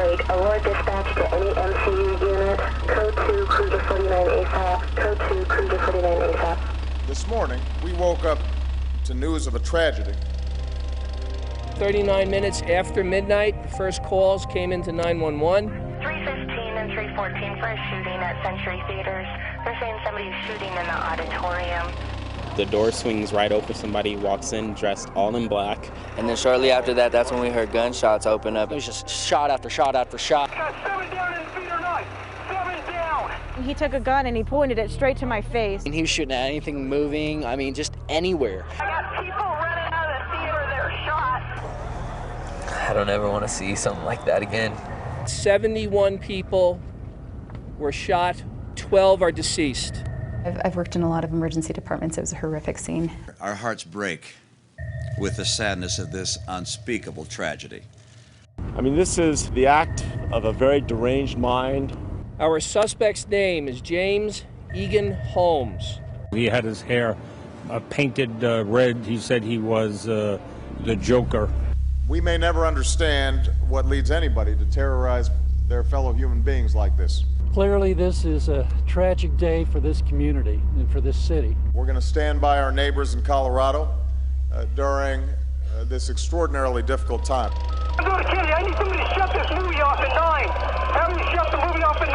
Detroit. Aurora dispatch to any MCU unit. Code 2, Cruiser 49 ASAP. Code 2, Cruiser 49 ASAP. This morning, we woke up to news of a tragedy. 39 minutes after midnight, the first calls came into 911. 315 and 314 for a shooting at Century Theaters. They're saying somebody's shooting in the auditorium. The door swings right open, somebody walks in dressed all in black. And then shortly after that, that's when we heard gunshots open up. It was just shot after shot after shot. Got 7 down in theater 9. 7 down. He took a gun and he pointed it straight to my face. And he was shooting at anything moving, I mean, just anywhere. I got people running out of the theater that are shot. I don't ever want to see something like that again. 71 people were shot, 12 are deceased. I've worked in a lot of emergency departments. It was a horrific scene. Our hearts break with the sadness of this unspeakable tragedy. I mean, this is the act of a very deranged mind. Our suspect's name is James Egan Holmes. He had his hair painted red. He said he was the Joker. We may never understand what leads anybody to terrorize their fellow human beings like this. Clearly, this is a tragic day for this community and for this city. We're going to stand by our neighbors in Colorado during this extraordinarily difficult time. I'm going to Kennedy. I need somebody to shut this movie off at 9. Have me shut the movie off at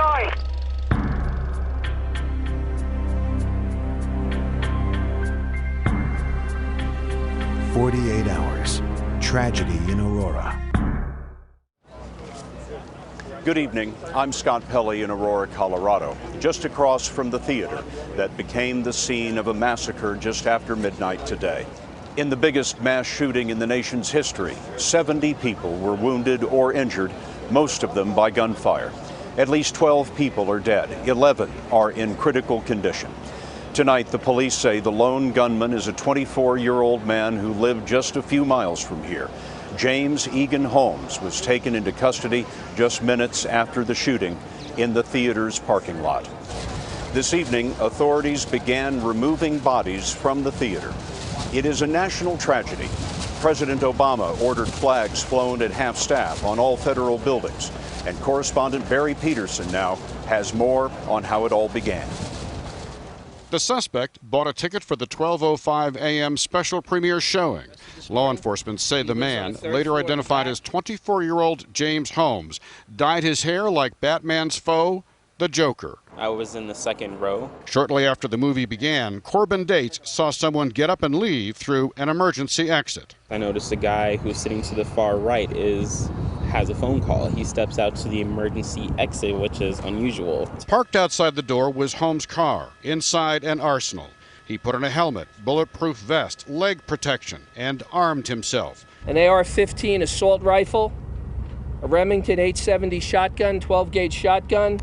9. 48 hours. Tragedy in Aurora. Good evening. I'm Scott Pelley in Aurora, Colorado, just across from the theater that became the scene of a massacre just after midnight today. In the biggest mass shooting in the nation's history, 70 people were wounded or injured, most of them by gunfire. At least 12 people are dead. 11 are in critical condition. Tonight, the police say the lone gunman is a 24-year-old man who lived just a few miles from here. James Egan Holmes was taken into custody just minutes after the shooting in the theater's parking lot. This evening, authorities began removing bodies from the theater. It is a national tragedy. President Obama ordered flags flown at half-staff on all federal buildings, and correspondent Barry Peterson now has more on how it all began. The suspect bought a ticket for the 12:05 a.m. special premiere showing. Law enforcement say the man, later identified as 24-year-old James Holmes, dyed his hair like Batman's foe, the Joker. I was in the second row. Shortly after the movie began, Corbin Dates saw someone get up and leave through an emergency exit. I noticed the guy who's sitting to the far right has a phone call. He steps out to the emergency exit, which is unusual. Parked outside the door was Holmes' car, inside an arsenal. He put on a helmet, bulletproof vest, leg protection, and armed himself. An AR-15 assault rifle, a Remington 870 shotgun, 12-gauge shotgun,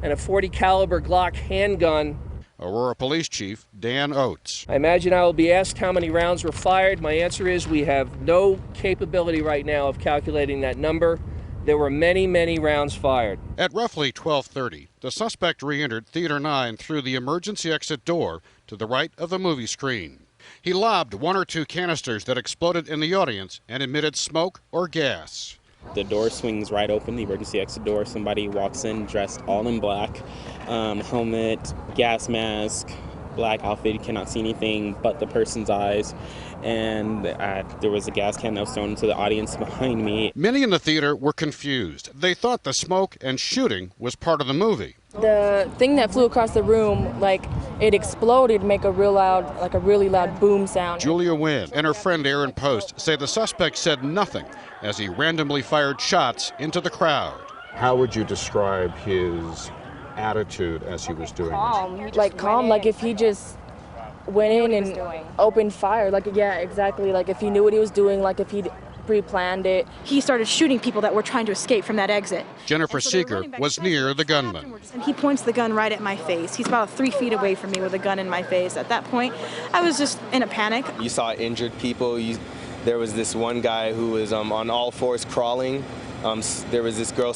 and a .40 caliber Glock handgun. Aurora Police Chief Dan Oates. I imagine I will be asked how many rounds were fired. My answer is we have no capability right now of calculating that number. There were many, many rounds fired. At roughly 12:30, the suspect re-entered Theater 9 through the emergency exit door to the right of the movie screen. He lobbed one or two canisters that exploded in the audience and emitted smoke or gas. The door swings right open, the emergency exit door. Somebody walks in dressed all in black, helmet, gas mask, black outfit. You cannot see anything but the person's eyes. And there was a gas can that was thrown into the audience behind me. Many in the theater were confused. They thought the smoke and shooting was part of the movie. The thing that flew across the room, like it exploded, make a really loud boom sound. Julia Wynn and her friend Aaron Post say the suspect said nothing as he randomly fired shots into the crowd. How would you describe his attitude as he was doing this? Like calm, like if he just went in and opened fire, like yeah, exactly, like if he knew what he was doing, like if he'd pre-planned it. He started shooting people that were trying to escape from that exit. Jennifer Seeger was near the gunman. And he points the gun right at my face. He's about 3 feet away from me with a gun in my face. At that point, I was just in a panic. You saw injured people. There was this one guy who was on all fours crawling. There was this girl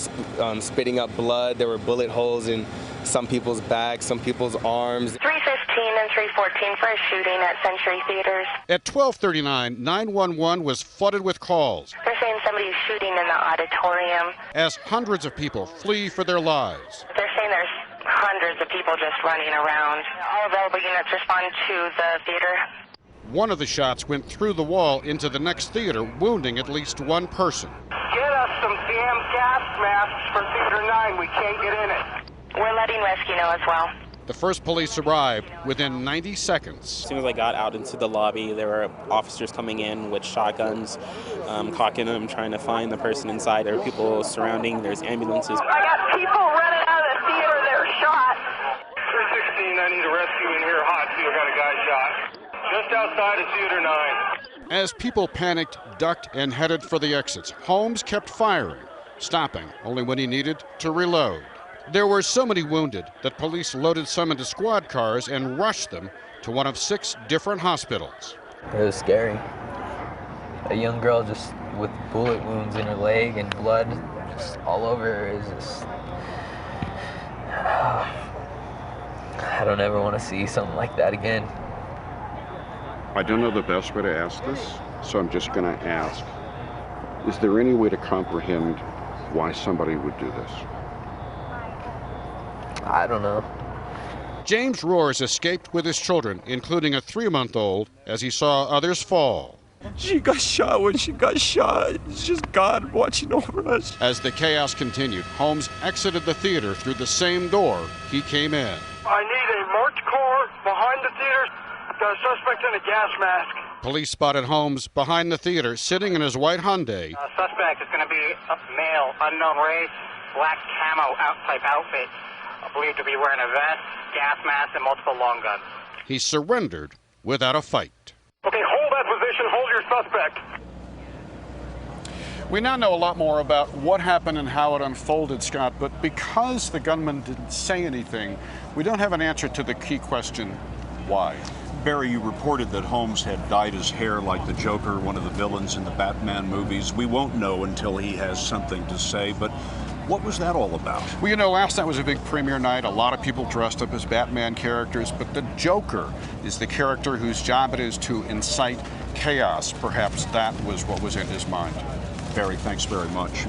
spitting up blood. There were bullet holes in some people's backs, some people's arms. 315 and 314 for a shooting at Century Theaters. At 12:39, 911 was flooded with calls They're saying somebody's shooting in the auditorium. as hundreds of people flee for their lives. They're saying there's hundreds of people just running around. All available units respond to the theater. One of the shots went through the wall into the next theater, wounding at least one person. Get us some damn gas masks for Theater 9. We can't get in it. We're letting rescue know as well. The first police arrived within 90 seconds. As soon as I got out into the lobby, there were officers coming in with shotguns, cocking them, trying to find the person inside. There were people surrounding. There's ambulances. I got people running out of the theater. They're shot. 316, I need a rescue in here hot. We got a guy shot. Just outside of Theater 9. As people panicked, ducked, and headed for the exits, Holmes kept firing, stopping only when he needed to reload. There were so many wounded that police loaded some into squad cars and rushed them to one of 6 different hospitals. It was scary. A young girl just with bullet wounds in her leg and blood just all over her is just... I don't ever want to see something like that again. I don't know the best way to ask this, so I'm just going to ask, is there any way to comprehend why somebody would do this? I don't know. James Roars escaped with his children, including a 3-month-old, as he saw others fall. She got shot when she got shot. It's just God watching over us. As the chaos continued, Holmes exited the theater through the same door he came in. I need a marked car behind the theater. Got a suspect in a gas mask. Police spotted Holmes behind the theater, sitting in his white Hyundai. Suspect is going to be a male, unknown race, black camo type outfit. Believed to be wearing a vest, gas mask, and multiple long guns. He surrendered without a fight. Okay, hold that position. Hold your suspect. We now know a lot more about what happened and how it unfolded, Scott, but because the gunman didn't say anything, we don't have an answer to the key question, why? Barry, you reported that Holmes had dyed his hair like the Joker, one of the villains in the Batman movies. We won't know until he has something to say, but what was that all about? Well, you know, last night was a big premiere night. A lot of people dressed up as Batman characters, but the Joker is the character whose job it is to incite chaos. Perhaps that was what was in his mind. Barry, thanks very much.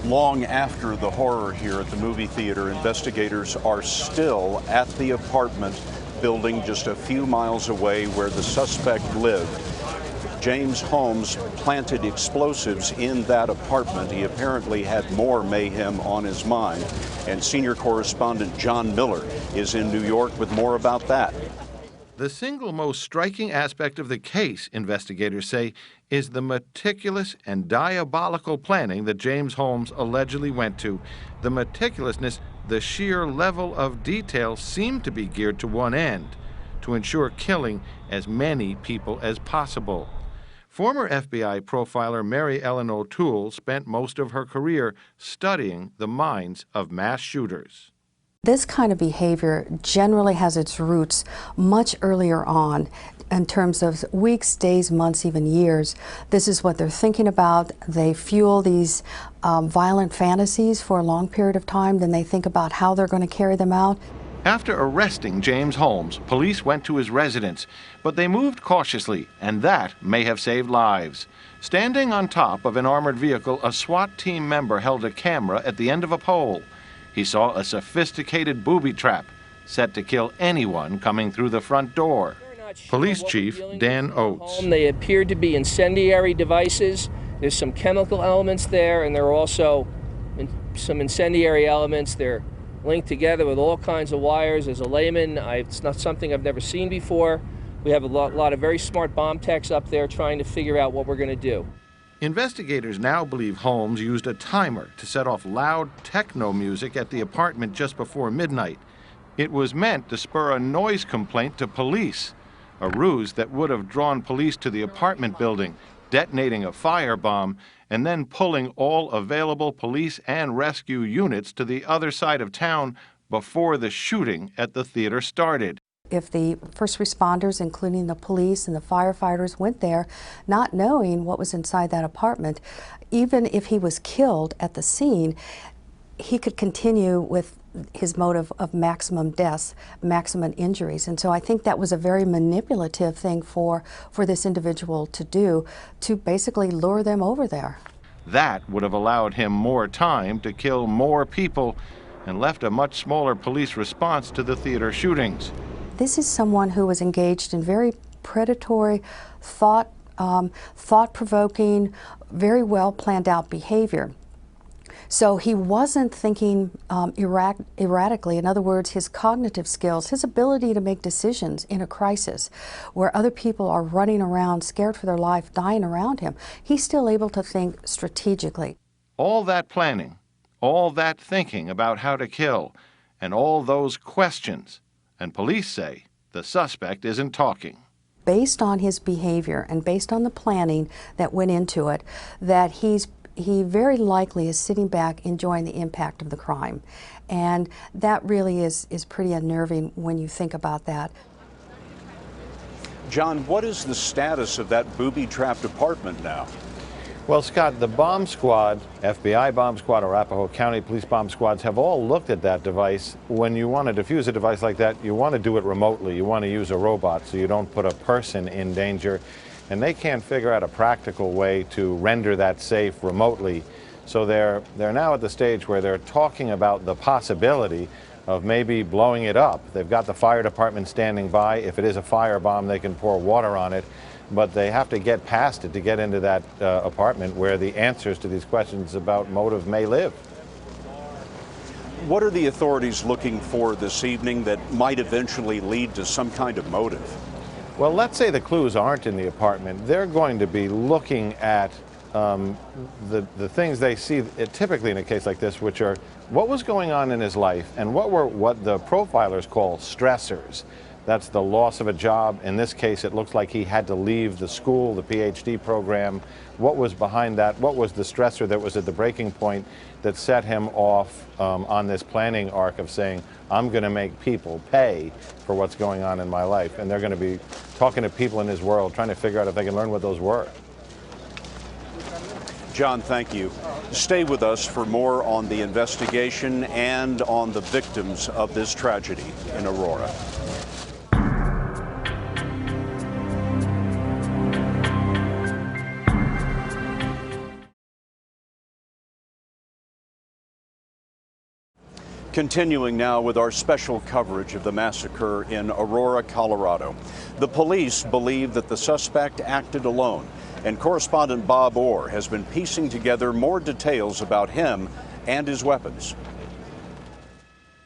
Long after the horror here at the movie theater, investigators are still at the apartment building just a few miles away where the suspect lived. James Holmes planted explosives in that apartment. He apparently had more mayhem on his mind. And senior correspondent John Miller is in New York with more about that. The single most striking aspect of the case, investigators say, is the meticulous and diabolical planning that James Holmes allegedly went to. The meticulousness, the sheer level of detail seemed to be geared to one end, to ensure killing as many people as possible. Former FBI profiler Mary Ellen O'Toole spent most of her career studying the minds of mass shooters. This kind of behavior generally has its roots much earlier on in terms of weeks, days, months, even years. This is what they're thinking about. They fuel these violent fantasies for a long period of time. Then they think about how they're going to carry them out. After arresting James Holmes, police went to his residence, but they moved cautiously, and that may have saved lives. Standing on top of an armored vehicle, a SWAT team member held a camera at the end of a pole. He saw a sophisticated booby trap set to kill anyone coming through the front door. Police Chief Dan Oates. They appeared to be incendiary devices. There's some chemical elements there, and there are also some incendiary elements. They're linked together with all kinds of wires. As a layman, it's not something I've never seen before. We have a lot of very smart bomb techs up there trying to figure out what we're going to do. Investigators now believe Holmes used a timer to set off loud techno music at the apartment just before midnight. It was meant to spur a noise complaint to police, a ruse that would have drawn police to the apartment building, detonating a firebomb, and then pulling all available police and rescue units to the other side of town before the shooting at the theater started. If the first responders, including the police and the firefighters, went there not knowing what was inside that apartment, even if he was killed at the scene, he could continue with his motive of maximum deaths, maximum injuries. And so I think that was a very manipulative thing for this individual to do, to basically lure them over there. That would have allowed him more time to kill more people and left a much smaller police response to the theater shootings. This is someone who was engaged in very predatory, thought-provoking, very well planned out behavior. So he wasn't thinking erratically. In other words, his cognitive skills, his ability to make decisions in a crisis where other people are running around scared for their life, dying around him, he's still able to think strategically. All that planning, all that thinking about how to kill, and all those questions, and police say the suspect isn't talking. Based on his behavior and based on the planning that went into it, that he very likely is sitting back enjoying the impact of the crime. And that really is pretty unnerving when you think about that. John, what is the status of that booby-trapped apartment now? Well, Scott, the bomb squad, FBI bomb squad, Arapahoe County police bomb squads have all looked at that device. When you want to defuse a device like that, you want to do it remotely. You want to use a robot so you don't put a person in danger. And they can't figure out a practical way to render that safe remotely. So they're now at the stage where they're talking about the possibility of maybe blowing it up. They've got the fire department standing by. If it is a firebomb, they can pour water on it. But they have to get past it to get into that apartment where the answers to these questions about motive may live. What are the authorities looking for this evening that might eventually lead to some kind of motive? Well, let's say the clues aren't in the apartment. They're going to be looking at the things they see typically in a case like this, which are what was going on in his life and what the profilers call stressors. That's the loss of a job. In this case, it looks like he had to leave the school, the PhD program. What was behind that? What was the stressor that was at the breaking point that set him off on this planning arc of saying, I'm going to make people pay for what's going on in my life? And they're going to be talking to people in his world, trying to figure out if they can learn what those were. John, thank you. Stay with us for more on the investigation and on the victims of this tragedy in Aurora. Continuing now with our special coverage of the massacre in Aurora, Colorado. The police believe that the suspect acted alone, and correspondent Bob Orr has been piecing together more details about him and his weapons.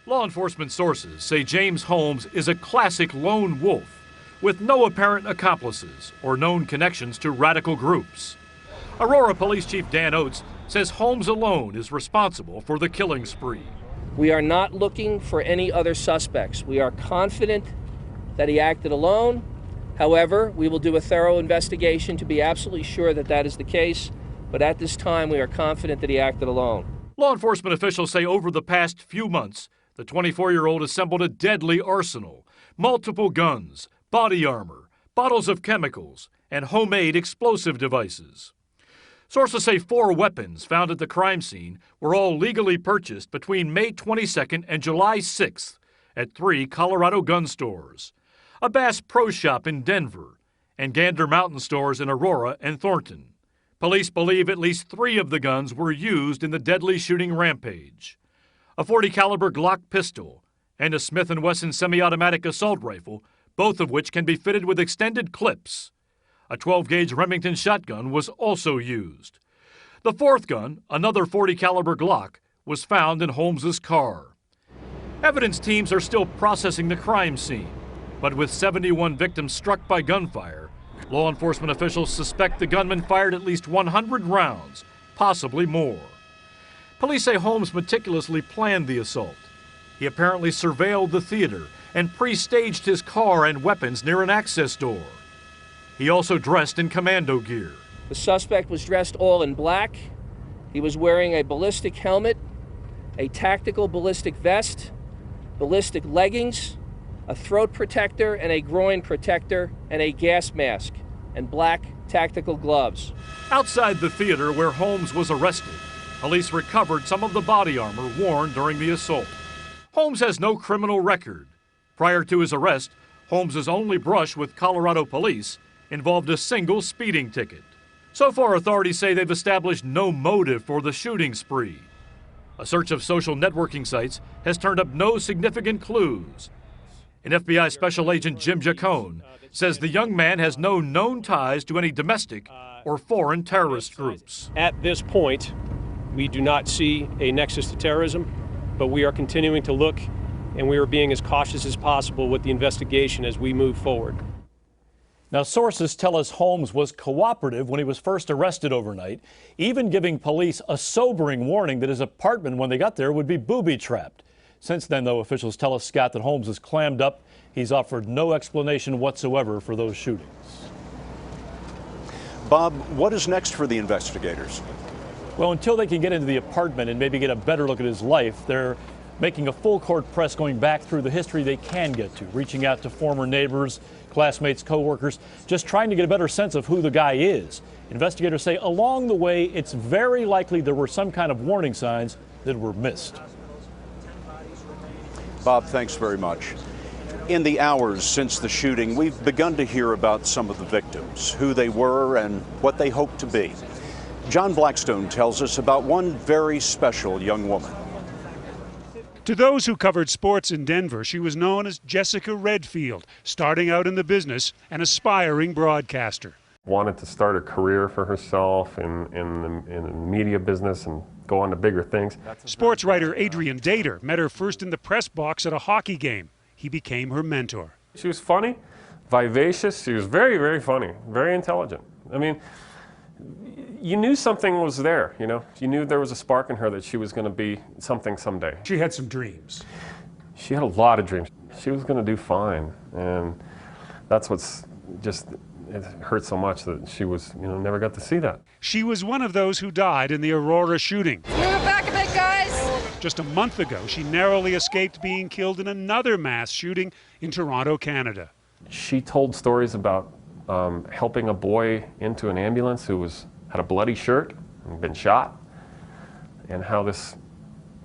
Law enforcement sources say James Holmes is a classic lone wolf with no apparent accomplices or known connections to radical groups. Aurora Police Chief Dan Oates says Holmes alone is responsible for the killing spree. We are not looking for any other suspects. We are confident that he acted alone. However, we will do a thorough investigation to be absolutely sure that that is the case. But at this time, we are confident that he acted alone. Law enforcement officials say over the past few months, the 24-year-old assembled a deadly arsenal, multiple guns, body armor, bottles of chemicals, and homemade explosive devices. Sources say 4 weapons found at the crime scene were all legally purchased between May 22nd and July 6th at 3 Colorado gun stores, a Bass Pro Shop in Denver, and Gander Mountain stores in Aurora and Thornton. Police believe at least 3 of the guns were used in the deadly shooting rampage. A .40 caliber Glock pistol and a Smith & Wesson semi-automatic assault rifle, both of which can be fitted with extended clips. A 12-gauge Remington shotgun was also used. The 4th gun, another .40 caliber Glock, was found in Holmes's car. Evidence teams are still processing the crime scene, but with 71 victims struck by gunfire, law enforcement officials suspect the gunman fired at least 100 rounds, possibly more. Police say Holmes meticulously planned the assault. He apparently surveilled the theater and pre-staged his car and weapons near an access door. He also dressed in commando gear. The suspect was dressed all in black. He was wearing a ballistic helmet, a tactical ballistic vest, ballistic leggings, a throat protector and a groin protector, and a gas mask, and black tactical gloves. Outside the theater where Holmes was arrested, police recovered some of the body armor worn during the assault. Holmes has no criminal record. Prior to his arrest, Holmes' only brush with Colorado police involved a single speeding ticket. So far, authorities say they've established no motive for the shooting spree. A search of social networking sites has turned up no significant clues. And FBI Special Agent Jim Jacone says the young man has no known ties to any domestic or foreign terrorist groups. At this point, we do not see a nexus to terrorism, but we are continuing to look, and we are being as cautious as possible with the investigation as we move forward. Now, sources tell us Holmes was cooperative when he was first arrested overnight, even giving police a sobering warning that his apartment when they got there would be booby-trapped. Since then, though, officials tell us, Scott, that Holmes is clammed up. He's offered no explanation whatsoever for those shootings. Bob, what is next for the investigators? Well, until they can get into the apartment and maybe get a better look at his life, they're making a full-court press going back through the history they can get to, reaching out to former neighbors, classmates, co-workers, just trying to get a better sense of who the guy is. Investigators say along the way, it's very likely there were some kind of warning signs that were missed. Bob, thanks very much. In the hours since the shooting, we've begun to hear about some of the victims, who they were and what they hoped to be. John Blackstone tells us about one very special young woman. To those who covered sports in Denver, she was known as Jessica Redfield, starting out in the business, an aspiring broadcaster. Wanted to start a career for herself in the media business and go on to bigger things. Sports writer Adrian Dater met her first in the press box at a hockey game. He became her mentor. She was funny, vivacious. She was very, very funny, very intelligent. I mean, you knew something was there, you know? You knew there was a spark in her that she was going to be something someday. She had some dreams. She had a lot of dreams. She was going to do fine, and that's what's just, it hurt so much that she was, never got to see that. She was one of those who died in the Aurora shooting. Move back a bit, guys. Just a month ago, she narrowly escaped being killed in another mass shooting in Toronto, Canada. She told stories about helping a boy into an ambulance who had a bloody shirt and been shot, and how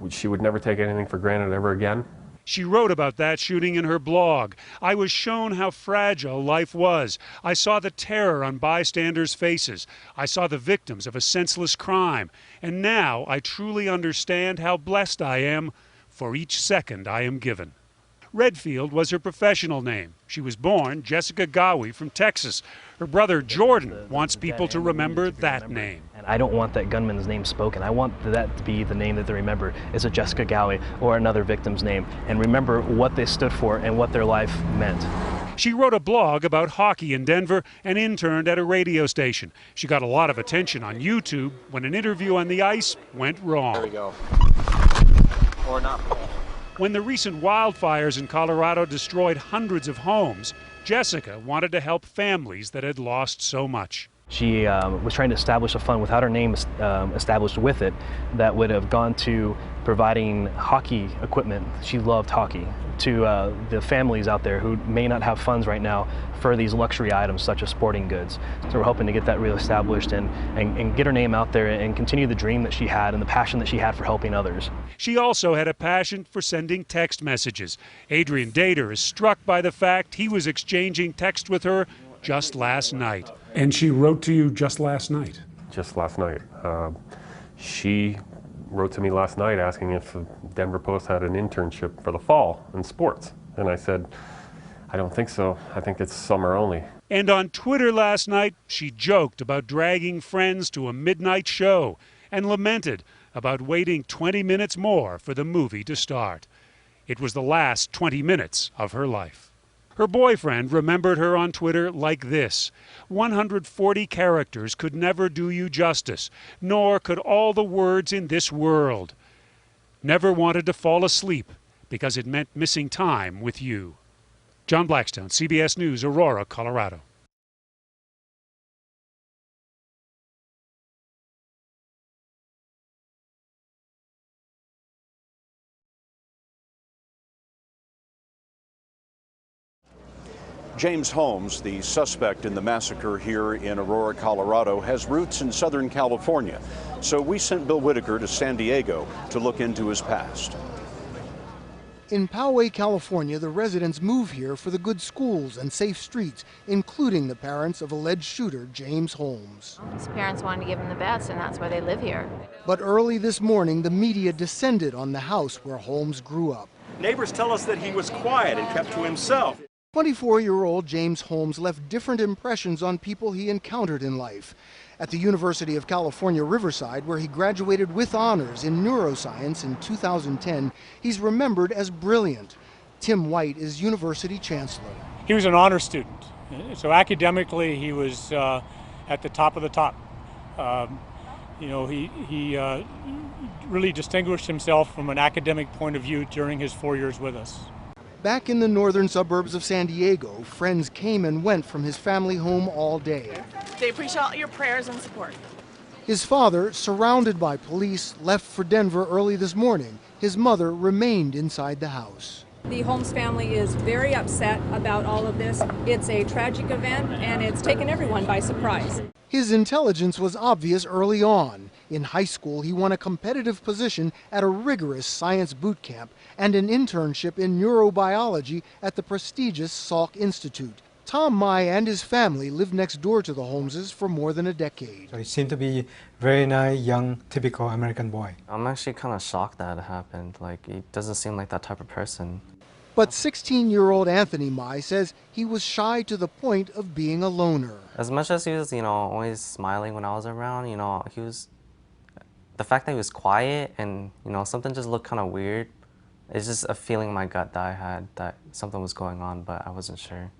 she would never take anything for granted ever again. She wrote about that shooting in her blog. I was shown how fragile life was. I saw the terror on bystanders' faces. I saw the victims of a senseless crime. And now I truly understand how blessed I am for each second I am given. Redfield was her professional name. She was born Jessica Gawi from Texas. Her brother Jordan wants people to remember that name. And I don't want that gunman's name spoken. I want that to be the name that they remember is a Jessica Gawi or another victim's name, and remember what they stood for and what their life meant. She wrote a blog about hockey in Denver and interned at a radio station. She got a lot of attention on YouTube when an interview on the ice went wrong. There we go. Or not. When the recent wildfires in Colorado destroyed hundreds of homes, Jessica wanted to help families that had lost so much. She was trying to establish a fund without her name established with it that would have gone to providing hockey equipment. She loved hockey, to the families out there who may not have funds right now for these luxury items such as sporting goods. So we're hoping to get that reestablished and get her name out there and continue the dream that she had and the passion that she had for helping others. She also had a passion for sending text messages. Adrian Dater is struck by the fact he was exchanging text with her just last night. And she wrote to you just last night? Just last night. She wrote to me last night asking if the Denver Post had an internship for the fall in sports. And I said, I don't think so. I think it's summer only. And on Twitter last night, she joked about dragging friends to a midnight show and lamented about waiting 20 minutes more for the movie to start. It was the last 20 minutes of her life. Her boyfriend remembered her on Twitter like this: 140 characters could never do you justice, nor could all the words in this world. Never wanted to fall asleep because it meant missing time with you. John Blackstone, CBS News, Aurora, Colorado. James Holmes, the suspect in the massacre here in Aurora, Colorado, has roots in Southern California. So we sent Bill Whitaker to San Diego to look into his past. In Poway, California, the residents move here for the good schools and safe streets, including the parents of alleged shooter James Holmes. His parents wanted to give him the best, and that's why they live here. But early this morning, the media descended on the house where Holmes grew up. Neighbors tell us that he was quiet and kept to himself. 24-year-old James Holmes left different impressions on people he encountered in life. At the University of California, Riverside, where he graduated with honors in neuroscience in 2010, he's remembered as brilliant. Tim White is university chancellor. He was an honor student, so academically he was at the top of the top. He really distinguished himself from an academic point of view during his 4 years with us. Back in the northern suburbs of San Diego, friends came and went from his family home all day. They appreciate all your prayers and support. His father, surrounded by police, left for Denver early this morning. His mother remained inside the house. The Holmes family is very upset about all of this. It's a tragic event, and it's taken everyone by surprise. His intelligence was obvious early on. In high school, he won a competitive position at a rigorous science boot camp and an internship in neurobiology at the prestigious Salk Institute. Tom Mai and his family lived next door to the Holmeses for more than a decade. So he seemed to be a very nice, young, typical American boy. I'm actually kind of shocked that it happened. Like, he doesn't seem like that type of person. But 16-year-old Anthony Mai says he was shy to the point of being a loner. As much as he was, always smiling when I was around, he was... The fact that he was quiet and, something just looked kind of weird, it's just a feeling in my gut that I had that something was going on, but I wasn't sure.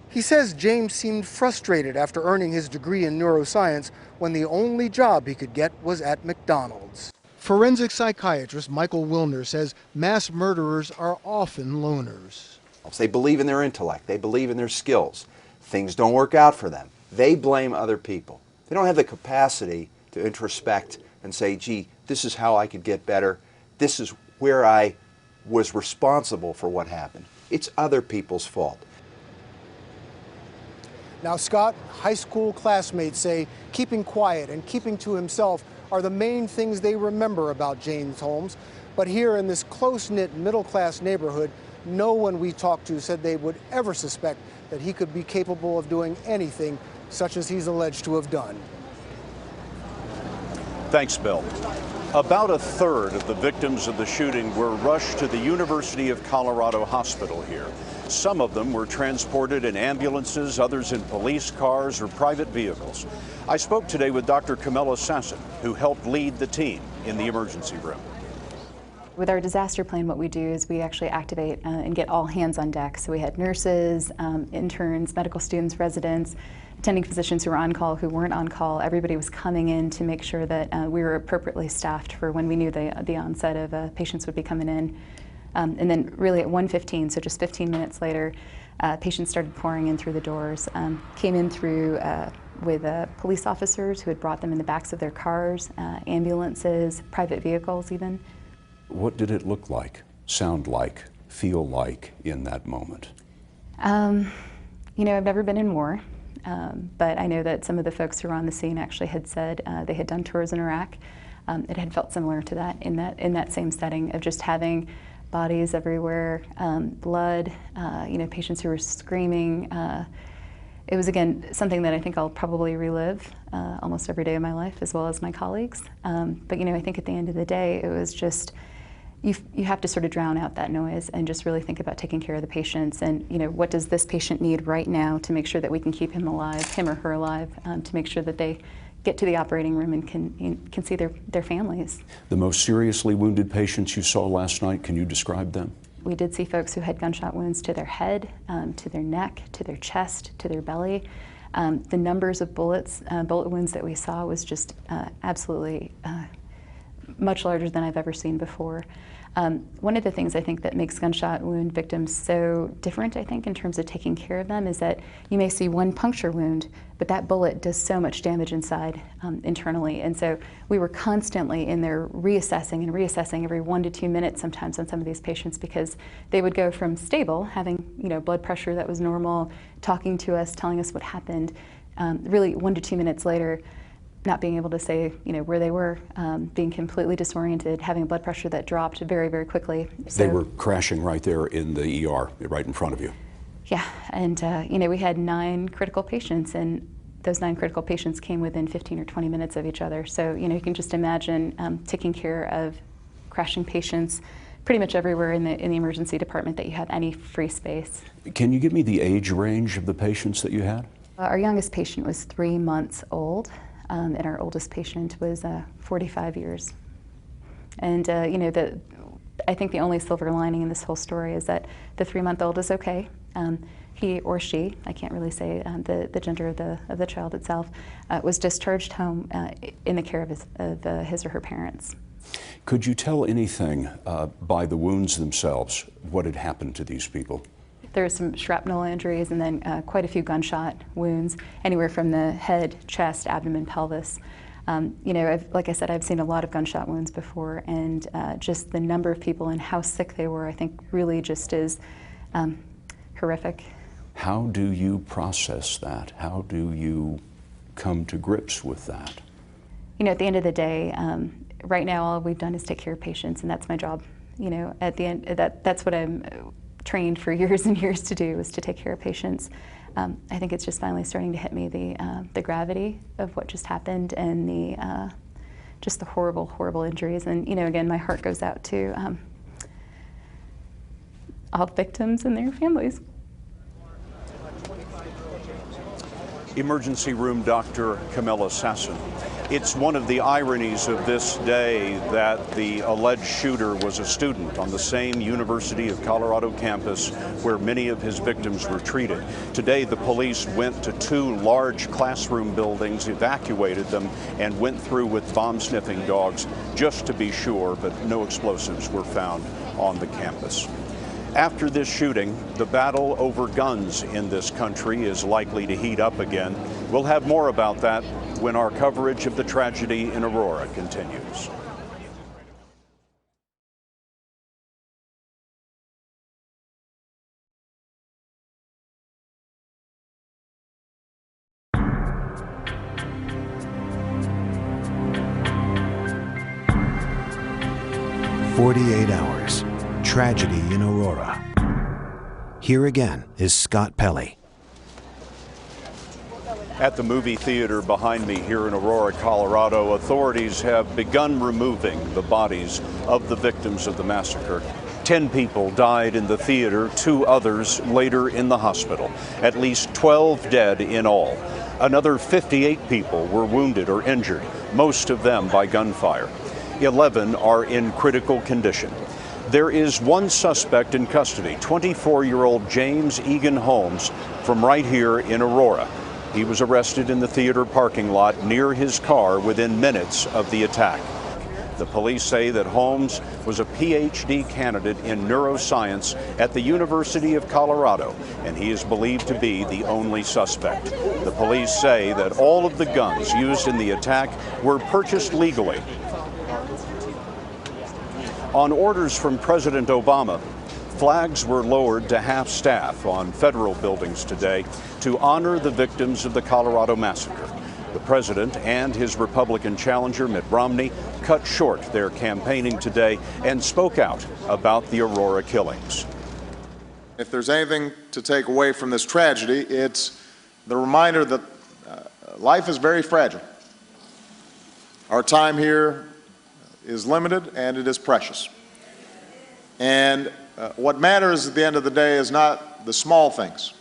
He says James seemed frustrated after earning his degree in neuroscience when the only job he could get was at McDonald's. Forensic psychiatrist Michael Wilner says mass murderers are often loners. They believe in their intellect. They believe in their skills. Things don't work out for them. They blame other people. They don't have the capacity to introspect and say, gee, this is how I could get better. This is where I was responsible for what happened. It's other people's fault. Now, Scott, high school classmates say keeping quiet and keeping to himself are the main things they remember about James Holmes. But here in this close-knit middle-class neighborhood, no one we talked to said they would ever suspect that he could be capable of doing anything such as he's alleged to have done. Thanks, Bill. About a third of the victims of the shooting were rushed to the University of Colorado Hospital here. Some of them were transported in ambulances, others in police cars or private vehicles. I spoke today with Dr. Camilla Sasson, who helped lead the team in the emergency room. With our disaster plan, what we do is we actually activate and get all hands on deck. So we had nurses, interns, medical students, residents, attending physicians who were on call, who weren't on call. Everybody was coming in to make sure that we were appropriately staffed for when we knew the onset of patients would be coming in. And then really at 1:15, so just 15 minutes later, patients started pouring in through the doors, came in through with police officers who had brought them in the backs of their cars, ambulances, private vehicles even. What did it look like, sound like, feel like in that moment? I've never been in war, but I know that some of the folks who were on the scene actually had said they had done tours in Iraq. It had felt similar to that in that same setting of just having bodies everywhere, blood, patients who were screaming. It was, again, something that I think I'll probably relive almost every day of my life, as well as my colleagues. But I think at the end of the day, it was just, you have to sort of drown out that noise and just really think about taking care of the patients and, what does this patient need right now to make sure that we can keep him alive, him or her alive, to make sure that they get to the operating room and can see their families. The most seriously wounded patients you saw last night, can you describe them? We did see folks who had gunshot wounds to their head, to their neck, to their chest, to their belly. The numbers of bullet wounds that we saw was just absolutely much larger than I've ever seen before. One of the things I think that makes gunshot wound victims so different, I think, in terms of taking care of them is that you may see one puncture wound, but that bullet does so much damage inside internally. And so we were constantly in there reassessing every 1 to 2 minutes sometimes on some of these patients, because they would go from stable, having blood pressure that was normal, talking to us, telling us what happened, really 1 to 2 minutes later, not being able to say, where they were, being completely disoriented, having a blood pressure that dropped very, very quickly. So, they were crashing right there in the ER, right in front of you. Yeah, and we had 9 critical patients, and those 9 critical patients came within 15 or 20 minutes of each other. So, you can just imagine taking care of crashing patients pretty much everywhere in the emergency department that you have any free space. Can you give me the age range of the patients that you had? Our youngest patient was 3 months old, and our oldest patient was 45 years. And I think the only silver lining in this whole story is that the 3-month-old is okay. He or she, I can't really say the gender of the child itself, was discharged home in the care of his or her parents. Could you tell anything by the wounds themselves what had happened to these people? There were some shrapnel injuries and then quite a few gunshot wounds, anywhere from the head, chest, abdomen, pelvis. Like I said, I've seen a lot of gunshot wounds before, and just the number of people and how sick they were, I think really just is horrific. How do you process that? How do you come to grips with that? At the end of the day, right now all we've done is take care of patients, and that's my job. At the end, that's what I'm trained for years and years to do, is to take care of patients. I think it's just finally starting to hit me the gravity of what just happened, and just the horrible, horrible injuries. And again, my heart goes out to all the victims and their families. Emergency room doctor Camilla Sasson. It's one of the ironies of this day that the alleged shooter was a student on the same University of Colorado campus where many of his victims were treated. Today, the police went to 2 large classroom buildings, evacuated them, and went through with bomb-sniffing dogs just to be sure, but no explosives were found on the campus. After this shooting, the battle over guns in this country is likely to heat up again. We'll have more about that when our coverage of the tragedy in Aurora continues. "48 hours. Tragedy in Aurora." Here again is Scott Pelley. At the movie theater behind me here in Aurora, Colorado, authorities have begun removing the bodies of the victims of the massacre. 10 people died in the theater, 2 others later in the hospital. At least 12 dead in all. Another 58 people were wounded or injured, most of them by gunfire. 11 are in critical condition. There is one suspect in custody, 24-year-old James Egan Holmes from right here in Aurora. He was arrested in the theater parking lot near his car within minutes of the attack. The police say that Holmes was a PhD candidate in neuroscience at the University of Colorado, and he is believed to be the only suspect. The police say that all of the guns used in the attack were purchased legally. On orders from President Obama, flags were lowered to half-staff on federal buildings today to honor the victims of the Colorado massacre. The president and his Republican challenger, Mitt Romney, cut short their campaigning today and spoke out about the Aurora killings. If there's anything to take away from this tragedy, it's the reminder that life is very fragile. Our time here is limited and it is precious. And what matters at the end of the day is not the small things.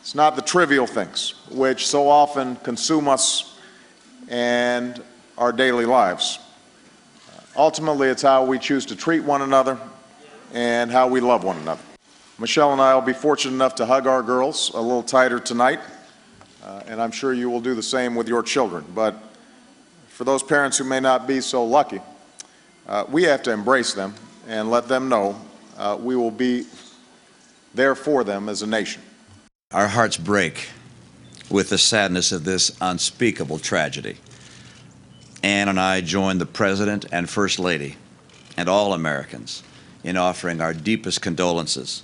It's not the trivial things, which so often consume us and our daily lives. Ultimately, it's how we choose to treat one another and how we love one another. Michelle and I will be fortunate enough to hug our girls a little tighter tonight, and I'm sure you will do the same with your children. But for those parents who may not be so lucky, we have to embrace them and let them know we will be there for them as a nation. Our hearts break with the sadness of this unspeakable tragedy. Ann and I join the President and First Lady and all Americans in offering our deepest condolences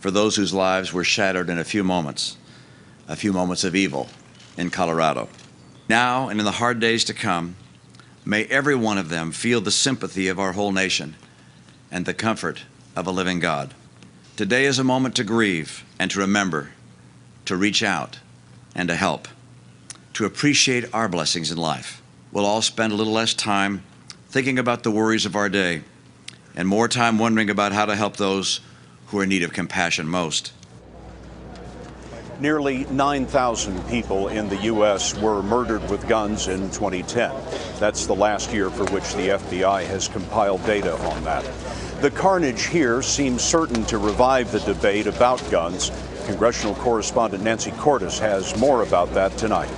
for those whose lives were shattered in a few moments of evil in Colorado. Now and in the hard days to come, may every one of them feel the sympathy of our whole nation and the comfort of a living God. Today is a moment to grieve and to remember, to reach out and to help, to appreciate our blessings in life. We'll all spend a little less time thinking about the worries of our day and more time wondering about how to help those who are in need of compassion most. Nearly 9,000 people in the U.S. were murdered with guns in 2010. That's the last year for which the FBI has compiled data on that. The carnage here seems certain to revive the debate about guns. Congressional correspondent Nancy Cordes has more about that tonight.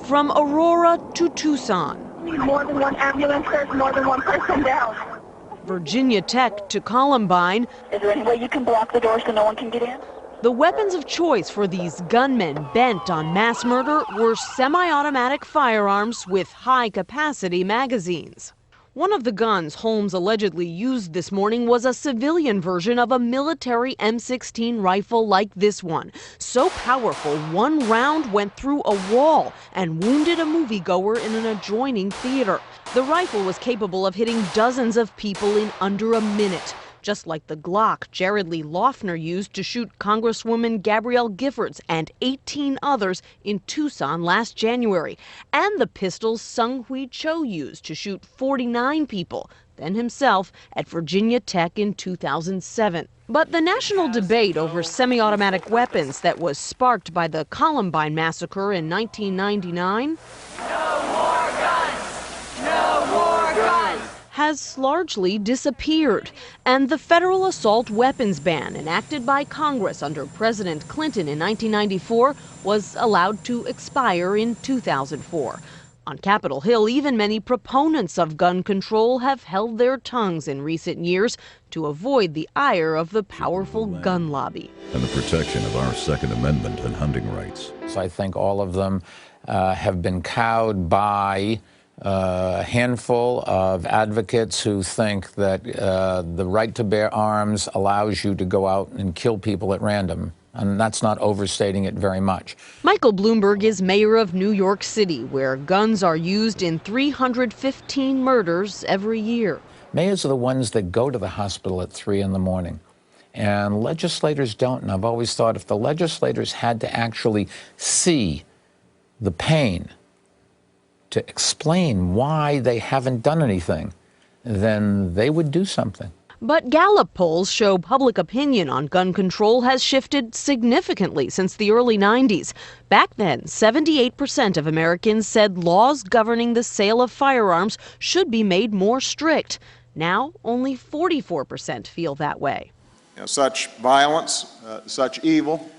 From Aurora to Tucson. More than one ambulance, there's more than one person down. Virginia Tech to Columbine. Is there any way you can block the door so no one can get in? The weapons of choice for these gunmen bent on mass murder were semi-automatic firearms with high-capacity magazines. One of the guns Holmes allegedly used this morning was a civilian version of a military M16 rifle like this one. So powerful, one round went through a wall and wounded a moviegoer in an adjoining theater. The rifle was capable of hitting dozens of people in under a minute, just like the Glock Jared Lee Loughner used to shoot Congresswoman Gabrielle Giffords and 18 others in Tucson last January, and the pistols Sung Hui Cho used to shoot 49 people, then himself at Virginia Tech in 2007. But the national debate over semi-automatic weapons that was sparked by the Columbine massacre in 1999 has largely disappeared, and the federal assault weapons ban enacted by Congress under President Clinton in 1994 was allowed to expire in 2004. On Capitol Hill, even many proponents of gun control have held their tongues in recent years to avoid the ire of the powerful gun lobby. And the protection of our Second Amendment and hunting rights. So I think all of them have been cowed by a handful of advocates who think that the right to bear arms allows you to go out and kill people at random. And that's not overstating it very much. Michael Bloomberg is mayor of New York City, where guns are used in 315 murders every year. Mayors are the ones that go to the hospital at 3 in the morning. And legislators don't. And I've always thought if the legislators had to actually see the pain to explain why they haven't done anything, then they would do something. But Gallup polls show public opinion on gun control has shifted significantly since the early 90s. Back then, 78% of Americans said laws governing the sale of firearms should be made more strict. Now, only 44% feel that way. Such violence, such evil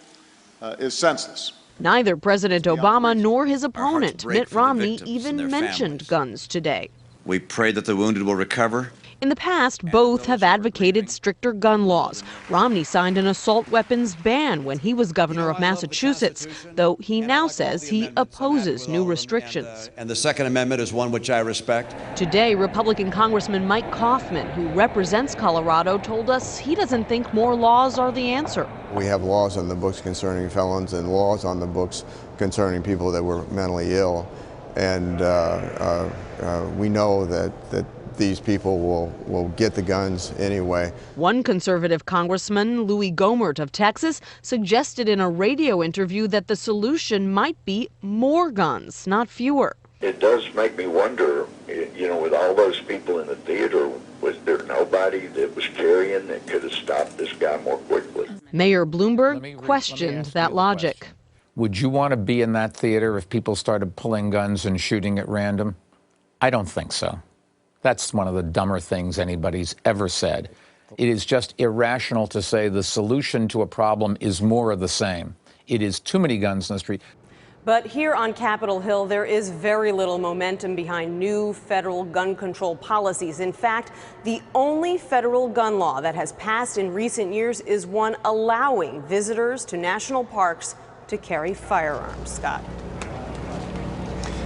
is senseless. Neither President Obama nor his opponent, Mitt Romney, even mentioned guns today. We pray that the wounded will recover. In the past, both have advocated stricter gun laws. Romney signed an assault weapons ban when he was governor of Massachusetts, though he now says he opposes new restrictions. And the Second Amendment is one which I respect. Today, Republican Congressman Mike Kaufman, who represents Colorado, told us he doesn't think more laws are the answer. We have laws on the books concerning felons and laws on the books concerning people that were mentally ill. And we know that these people will get the guns anyway. One conservative congressman, Louis Gohmert of Texas, suggested in a radio interview that the solution might be more guns, not fewer. It does make me wonder, with all those people in the theater, was there nobody that was carrying that could have stopped this guy more quickly? Mayor Bloomberg questioned that logic. Would you want to be in that theater if people started pulling guns and shooting at random? I don't think so. That's one of the dumber things anybody's ever said. It is just irrational to say the solution to a problem is more of the same. It is too many guns in the street. But here on Capitol Hill, there is very little momentum behind new federal gun control policies. In fact, the only federal gun law that has passed in recent years is one allowing visitors to national parks to carry firearms. Scott.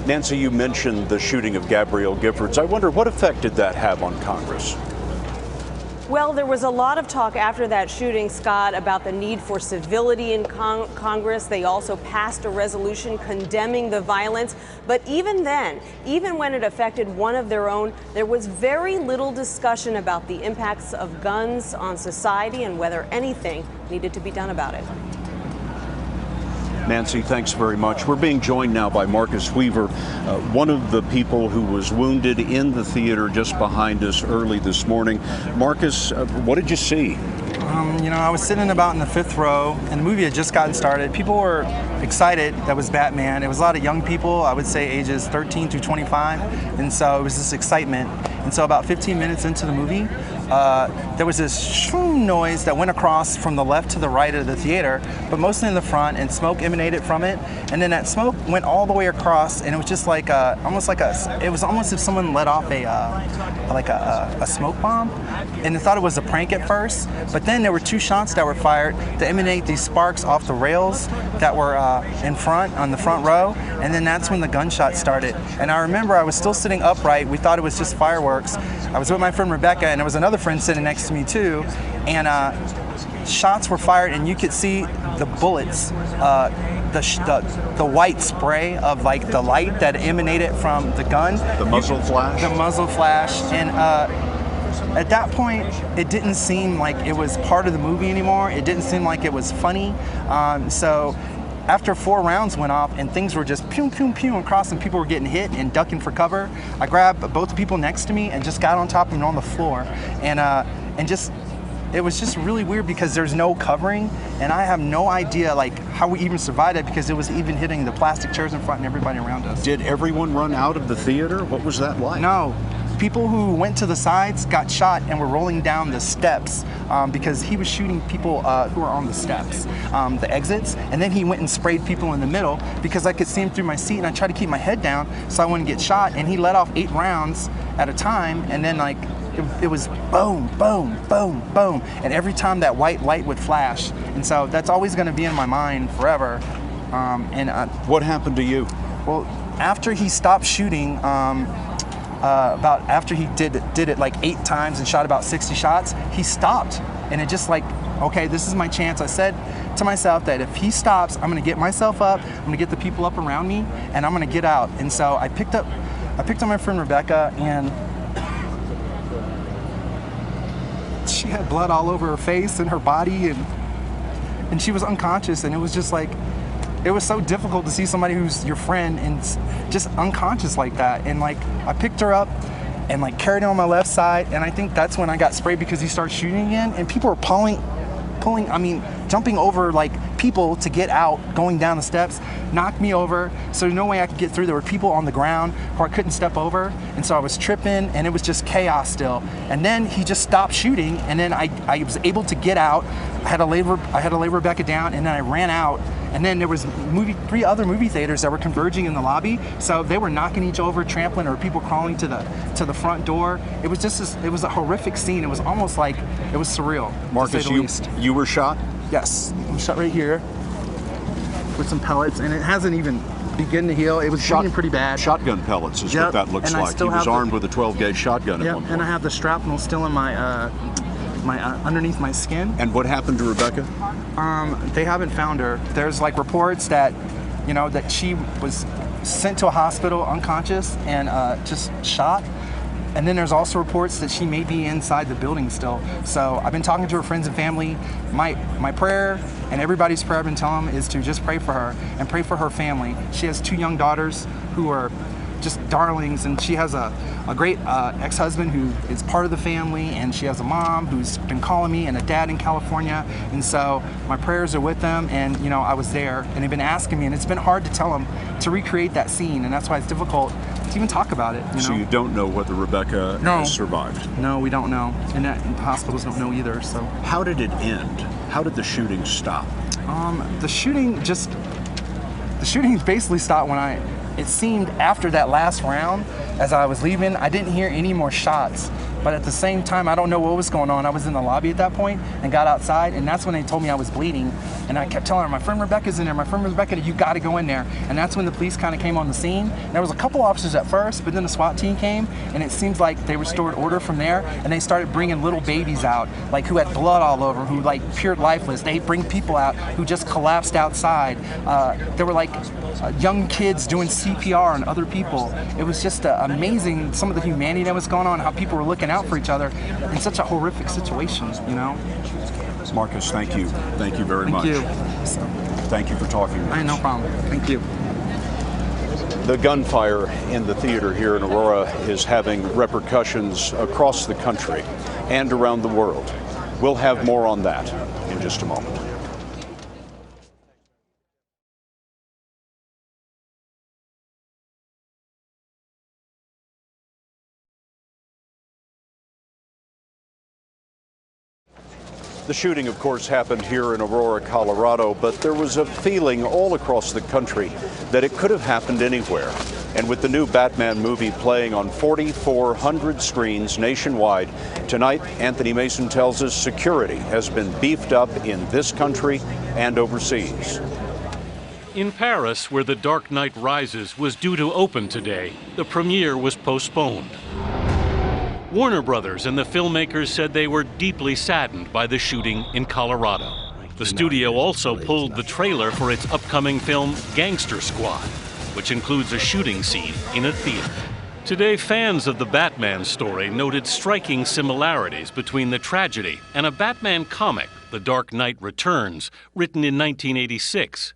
Nancy, you mentioned the shooting of Gabrielle Giffords. I wonder what effect did that have on Congress? Well, there was a lot of talk after that shooting, Scott, about the need for civility in Congress. They also passed a resolution condemning the violence. But even then, even when it affected one of their own, there was very little discussion about the impacts of guns on society and whether anything needed to be done about it. Nancy, thanks very much. We're being joined now by Marcus Weaver, one of the people who was wounded in the theater just behind us early this morning. Marcus, what did you see? You know, I was sitting about in the 5th row, and the movie had just gotten started. People were excited that was Batman. It was a lot of young people, I would say ages 13 to 25, and so it was this excitement. And so about 15 minutes into the movie, there was this shroom noise that went across from the left to the right of the theater, but mostly in the front, and smoke emanated from it. And then that smoke went all the way across, and it was just like it was almost if someone let off a smoke bomb. And I thought it was a prank at first, but then there were 2 shots that were fired to emanate these sparks off the rails that were in front, on the front row, and then that's when the gunshot started. And I remember I was still sitting upright. We thought it was just fireworks. I was with my friend Rebecca, and there was another friend sitting next to me too, and shots were fired, and you could see the bullets, the white spray of like the light that emanated from the gun. The muzzle flash? The muzzle flash, and at that point, it didn't seem like it was part of the movie anymore. It didn't seem like it was funny. So after 4 rounds went off and things were just pew, pew, pew across and people were getting hit and ducking for cover, I grabbed both the people next to me and just got on top of them on the floor. And just, it was just really weird because there's no covering, and I have no idea like how we even survived it because it was even hitting the plastic chairs in front and everybody around us. Did everyone run out of the theater? What was that like? No. People who went to the sides got shot and were rolling down the steps because he was shooting people who were on the steps, the exits, and then he went and sprayed people in the middle because I could see him through my seat, and I tried to keep my head down so I wouldn't get shot, and he let off 8 rounds at a time, and then like it was boom, boom, boom, boom, and every time that white light would flash, and so that's always going to be in my mind forever. What happened to you? Well, after he stopped shooting, after he did it like 8 times and shot about 60 shots, he stopped, and it just like, okay, this is my chance. I said to myself that if he stops, I'm gonna get myself up, I'm gonna get the people up around me, and I'm gonna get out. And so I picked up my friend Rebecca, and she had blood all over her face and her body, and she was unconscious, and it was just like, it was so difficult to see somebody who's your friend and just unconscious like that. And like, I picked her up and like carried her on my left side, and I think that's when I got sprayed because he started shooting again, and people were jumping over like people to get out, going down the steps, knocked me over, so no way I could get through. There were people on the ground who I couldn't step over, and so I was tripping, and it was just chaos still. And then he just stopped shooting, and then I was able to get out. I had to lay Rebecca down, and then I ran out. And then there was 3 other movie theaters that were converging in the lobby, so they were knocking each over, trampling, or people crawling to the front door. It was just it was a horrific scene. It was almost like it was surreal. Marcus, you were shot? Yes, I'm shot right here with some pellets, and it hasn't even begun to heal. It was bleeding pretty bad. Shotgun pellets is what that looks like. He was armed with a 12-gauge shotgun at one point. And I have the shrapnel still in my underneath my skin. And what happened to Rebecca? They haven't found her. There's like reports that, you know, that she was sent to a hospital unconscious and just shot. And then there's also reports that she may be inside the building still. So I've been talking to her friends and family. My prayer and everybody's prayer I've been telling them is to just pray for her and pray for her family. She has 2 young daughters who are just darlings, and she has a great ex-husband who is part of the family, and she has a mom who's been calling me, and a dad in California. And so my prayers are with them, and you know, I was there, and they've been asking me, and it's been hard to tell them to recreate that scene, and that's why it's difficult to even talk about it. So you don't know whether Rebecca has survived? No, we don't know, and hospitals don't know either. So how did it end? How did the shooting stop? The shooting basically stopped when it seemed after that last round, as I was leaving, I didn't hear any more shots. But at the same time, I don't know what was going on. I was in the lobby at that point and got outside, and that's when they told me I was bleeding. And I kept telling her, my friend Rebecca's in there, my friend Rebecca, you got to go in there. And that's when the police kind of came on the scene. There was a couple officers at first, but then the SWAT team came, and it seems like they restored order from there, and they started bringing little babies out, like who had blood all over, who like appeared lifeless. They bring people out who just collapsed outside. There were like young kids doing CPR on other people. It was just amazing, some of the humanity that was going on, how people were looking out for each other in such a horrific situation, you know? Marcus, thank you. Thank you very much. Thank you. Thank you for talking with us. No problem. Thank you. The gunfire in the theater here in Aurora is having repercussions across the country and around the world. We'll have more on that in just a moment. The shooting, of course, happened here in Aurora, Colorado, but there was a feeling all across the country that it could have happened anywhere. And with the new Batman movie playing on 4,400 screens nationwide, tonight, Anthony Mason tells us security has been beefed up in this country and overseas. In Paris, where The Dark Knight Rises was due to open today, the premiere was postponed. Warner Brothers and the filmmakers said they were deeply saddened by the shooting in Colorado. The studio also pulled the trailer for its upcoming film Gangster Squad, which includes a shooting scene in a theater. Today, fans of the Batman story noted striking similarities between the tragedy and a Batman comic, The Dark Knight Returns, written in 1986.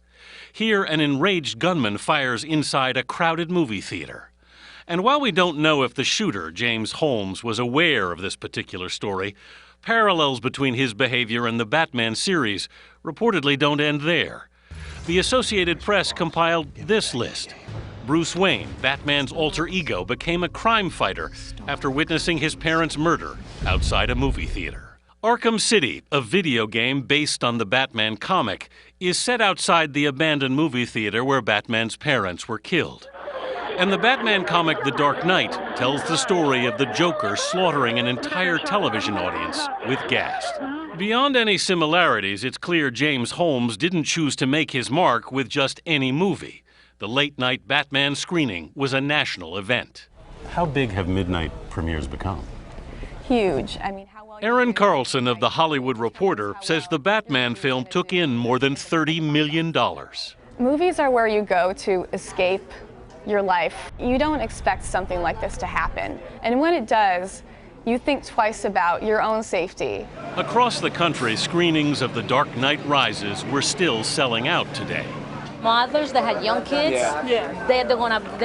Here, an enraged gunman fires inside a crowded movie theater. And while we don't know if the shooter, James Holmes, was aware of this particular story, parallels between his behavior and the Batman series reportedly don't end there. The Associated Press compiled this list. Bruce Wayne, Batman's alter ego, became a crime fighter after witnessing his parents' murder outside a movie theater. Arkham City, a video game based on the Batman comic, is set outside the abandoned movie theater where Batman's parents were killed. And the Batman comic The Dark Knight tells the story of the Joker slaughtering an entire television audience with gas. Beyond any similarities, it's clear James Holmes didn't choose to make his mark with just any movie. The late-night Batman screening was a national event. How big have midnight premieres become? Huge. Aaron Carlson of The Hollywood Reporter says the Batman film took in more than $30 million. Movies are where you go to escape your life. You don't expect something like this to happen. And when it does, you think twice about your own safety. Across the country, screenings of The Dark Knight Rises were still selling out today. Mothers that had young kids, they're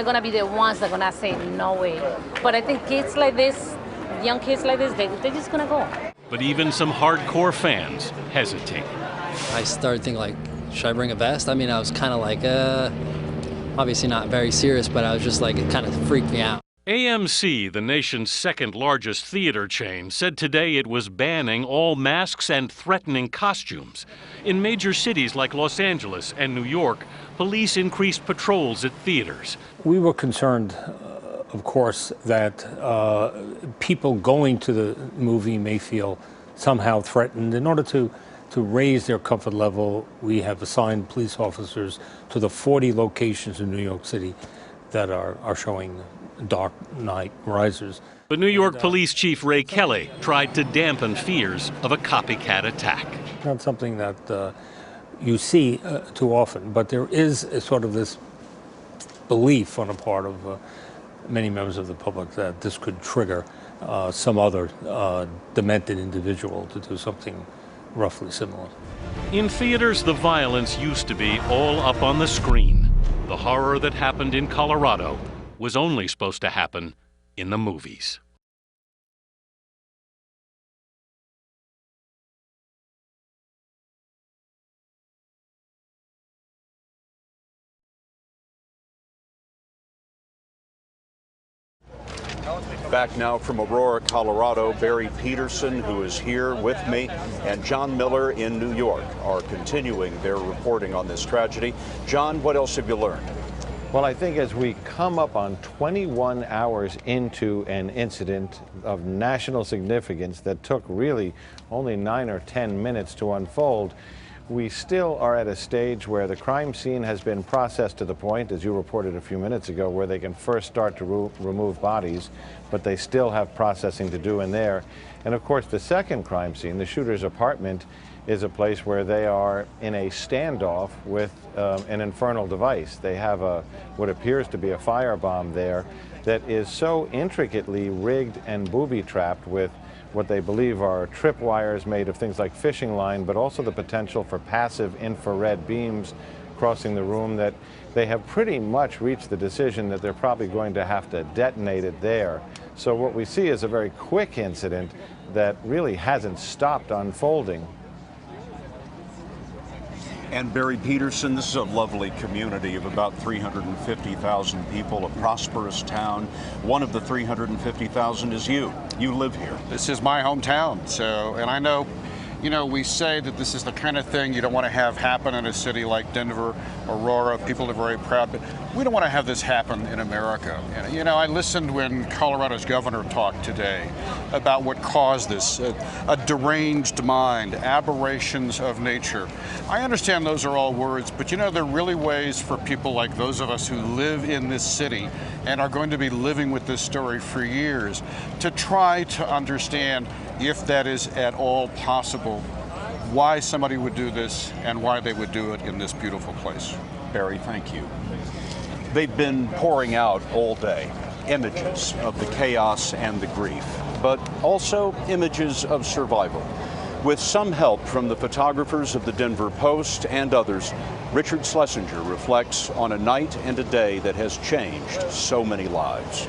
gonna be the ones that are gonna say no way. But I think kids like this, young kids like this, they're just gonna go. But even some hardcore fans hesitate. I started thinking like, should I bring a vest? I mean, I was kind of like, obviously not very serious, but I was just like, it kind of freaked me out. AMC, the nation's second largest theater chain, said today it was banning all masks and threatening costumes. In major cities like Los Angeles and New York, police increased patrols at theaters. We were concerned, of course, that people going to the movie may feel somehow threatened. In order to raise their comfort level, we have assigned police officers to the 40 locations in New York City that are showing Dark Knight Rises. But New York Police Chief Ray Kelly tried to dampen fears of a copycat attack. Not something that you see too often, but there is a sort of this belief on the part of many members of the public that this could trigger some other demented individual to do something roughly similar. In theaters, the violence used to be all up on the screen. The horror that happened in Colorado was only supposed to happen in the movies. Back now from Aurora, Colorado, Barry Peterson, who is here with me, and John Miller in New York are continuing their reporting on this tragedy. John, what else have you learned? Well, I think as we come up on 21 hours into an incident of national significance that took really only 9 or 10 minutes to unfold, we still are at a stage where the crime scene has been processed to the point, as you reported a few minutes ago, where they can first start to remove bodies, but they still have processing to do in there. And of course, the second crime scene, the shooter's apartment, is a place where they are in a standoff with an infernal device. They have what appears to be a firebomb there that is so intricately rigged and booby-trapped with what they believe are tripwires made of things like fishing line, but also the potential for passive infrared beams crossing the room, that they have pretty much reached the decision that they're probably going to have to detonate it there. So what we see is a very quick incident that really hasn't stopped unfolding. And Barry Peterson, this is a lovely community of about 350,000 people, a prosperous town. One of the 350,000 is you. You live here. This is my hometown, and I know, we say that this is the kind of thing you don't want to have happen in a city like Denver, Aurora. People are very proud, but we don't want to have this happen in America. And, I listened when Colorado's governor talked today about what caused this, a deranged mind, aberrations of nature. I understand those are all words, but there are really ways for people like those of us who live in this city and are going to be living with this story for years to try to understand, if that is at all possible, why somebody would do this and why they would do it in this beautiful place. Barry, thank you. They've been pouring out all day images of the chaos and the grief, but also images of survival. With some help from the photographers of the Denver Post and others, Richard Schlesinger reflects on a night and a day that has changed so many lives.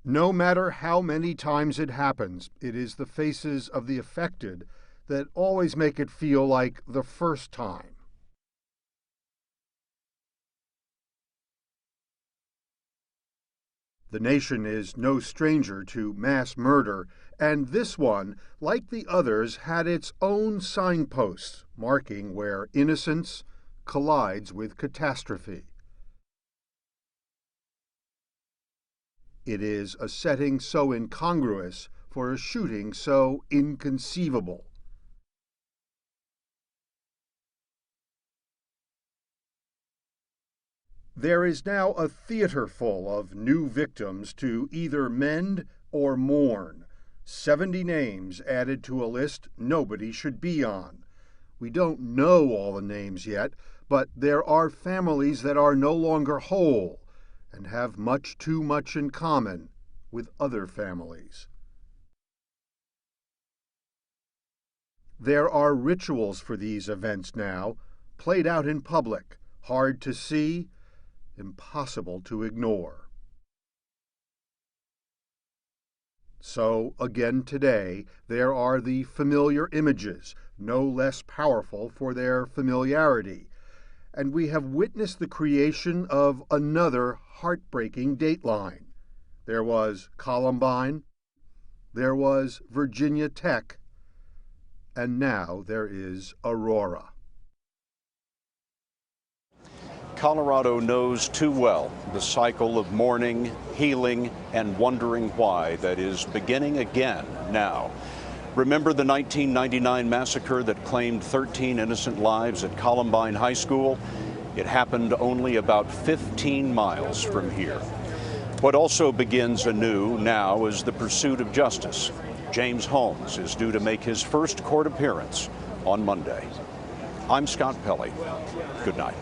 No matter how many times it happens, it is the faces of the affected that always make it feel like the first time. The nation is no stranger to mass murder, and this one, like the others, had its own signposts marking where innocence collides with catastrophe. It is a setting so incongruous for a shooting so inconceivable. There is now a theater full of new victims to either mend or mourn. 70 names added to a list nobody should be on. We don't know all the names yet, but there are families that are no longer whole and have much too much in common with other families. There are rituals for these events now, played out in public, hard to see, impossible to ignore. So, again today, there are the familiar images, no less powerful for their familiarity, and we have witnessed the creation of another heartbreaking dateline. There was Columbine, there was Virginia Tech, and now there is Aurora. Colorado knows too well the cycle of mourning, healing, and wondering why that is beginning again now. Remember the 1999 massacre that claimed 13 innocent lives at Columbine High School? It happened only about 15 miles from here. What also begins anew now is the pursuit of justice. James Holmes is due to make his first court appearance on Monday. I'm Scott Pelley. Good night.